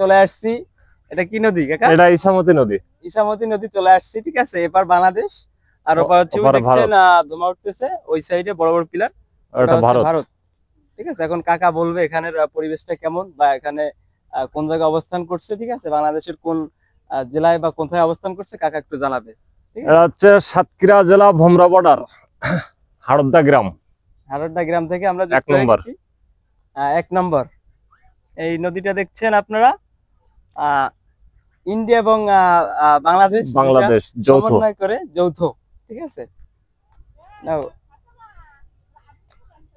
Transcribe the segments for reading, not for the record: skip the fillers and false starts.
চলে আসছি। এটা কি নদী কাকা? এটা ইছামতি নদী। ইছামতি নদী চলে আসছি, ঠিক আছে। এপার বাংলাদেশ আর ওপার হচ্ছে ওই ওপারে দেখছেন ভারত। ধোঁয়া উঠতেছে ওই সাইডে বড় বড় পিলার, ওটা এটা হচ্ছে ভারত। ভারত। ঠিক আছে, এখন কাকা বলবে এখানের পরিবেশটা কেমন বা এখানে কোন জায়গায় অবস্থান করছে, ঠিক আছে, বাংলাদেশের কোন জেলায় বা কোথায় অবস্থান করছে কাকা একটু জানাবে, ঠিক এটা আছে। হচ্ছে সাতক্ষীরা জেলা ভোমরা বর্ডার, হাড়দা গ্রাম, হারোড্ডা গ্রাম থেকে আমরা 1 যুক্ত হয়ে নম্বর। গেছি। 1 নম্বর এই নদীটা দেখছেন আপনারা, আহ ইন্ডিয়া এবং বাংলাদেশ দুইটা বাংলাদেশ যৌথ। সমন্বয় করে যৌথ, ঠিক আছে। নাও,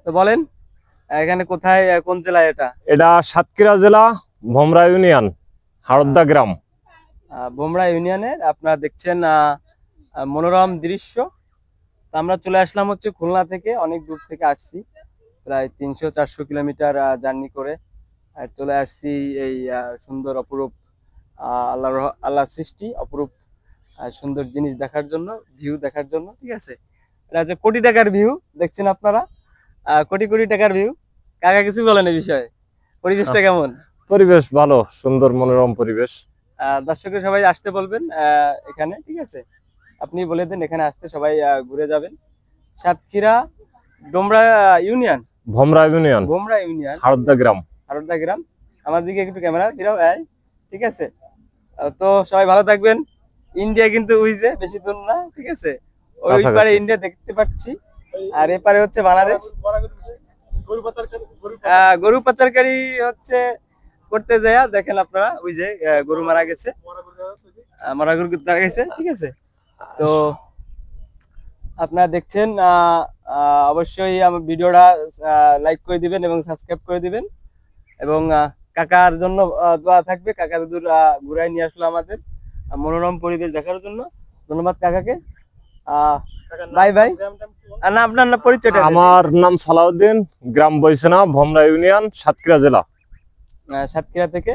তো বলেন এখানে কোথায়, কোন জেলায় এটা? এটা সাতক্ষীরা জেলা ভোমরা ইউনিয়ন, হাড়দা গ্রাম। বোমরা ইউনিয়নের আপনারা দেখছেন মনোরম দৃশ্য। তো আমরা চলে আসলাম হচ্ছে খুলনা থেকে, অনেক দূর থেকে আসছি, প্রায় 300-400 কিলোমিটার জার্নি করে চলে আসছি এই সুন্দর অপরূপ আল্লাহর সৃষ্টি, অপরূপ সুন্দর জিনিস দেখার জন্য, ভিউ দেখার জন্য, ঠিক আছে। এটা হচ্ছে কোটি টাকার ভিউ দেখছেন আপনারা, কোটি কোটি টাকার ভিউ। কাকা কিছু বলেন এই বিষয়ে, পরিবেশটা কেমন? পরিবেশ ভালো, সুন্দর মনোরম পরিবেশ। দর্শকের সবাই আসতে বলবেন এখানে, ঠিক আছে। আপনি বলে দেন এখানে আসতে সবাই ঘুরে যাবেন। সাতক্ষীরা ডোমরা ইউনিয়ন, ভোমরা ইউনিয়ন, বোমরা ইউনিয়ন, হাড়দা গ্রাম। হারোড্ডা গ্রাম। আমার দিকে একটু ক্যামেরা ফিরাও, ঠিক আছে। তো সবাই ভালো থাকবেন। ইন্ডিয়া কিন্তু ওই যে বেশি দূর না, ঠিক আছে, ওই পারে কাছাকাছি। ইন্ডিয়া দেখতে পাচ্ছি, আর এপারে হচ্ছে বাংলাদেশ। গরু পাচারকারী হচ্ছে করতে যায়, দেখেন আপনারা ওই যে গরু মারা গেছে, মারা গরু মারা গেছে, ঠিক আছে। তো আপনারা দেখছেন, অবশ্যই আমার ভিডিওটা লাইক করে দিবেন এবং সাবস্ক্রাইব করে দিবেন, এবং কাকার জন্য দোয়া থাকবে। কাকা দূর ঘুরাই নিয়ে আসলো আমাদের মনোরম পরিবেশ দেখার জন্য। ধন্যবাদ কাকাকে। Bye bye. না আপনার না পরিচয়টা দিন। আমার নাম সালাউদ্দিন, গ্রাম বৈছেনা, ভোমরা ইউনিয়ন, সাতক্ষীরা জেলা। সাতক্ষীরা থেকে,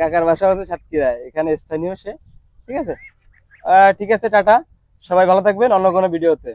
কাকার বাসা হচ্ছে সাতক্ষীরায়, এখানে স্থানীয় সে, ঠিক আছে। ঠিক আছে, টাটা, সবাই ভালো থাকবেন, অন্য কোনো ভিডিওতে।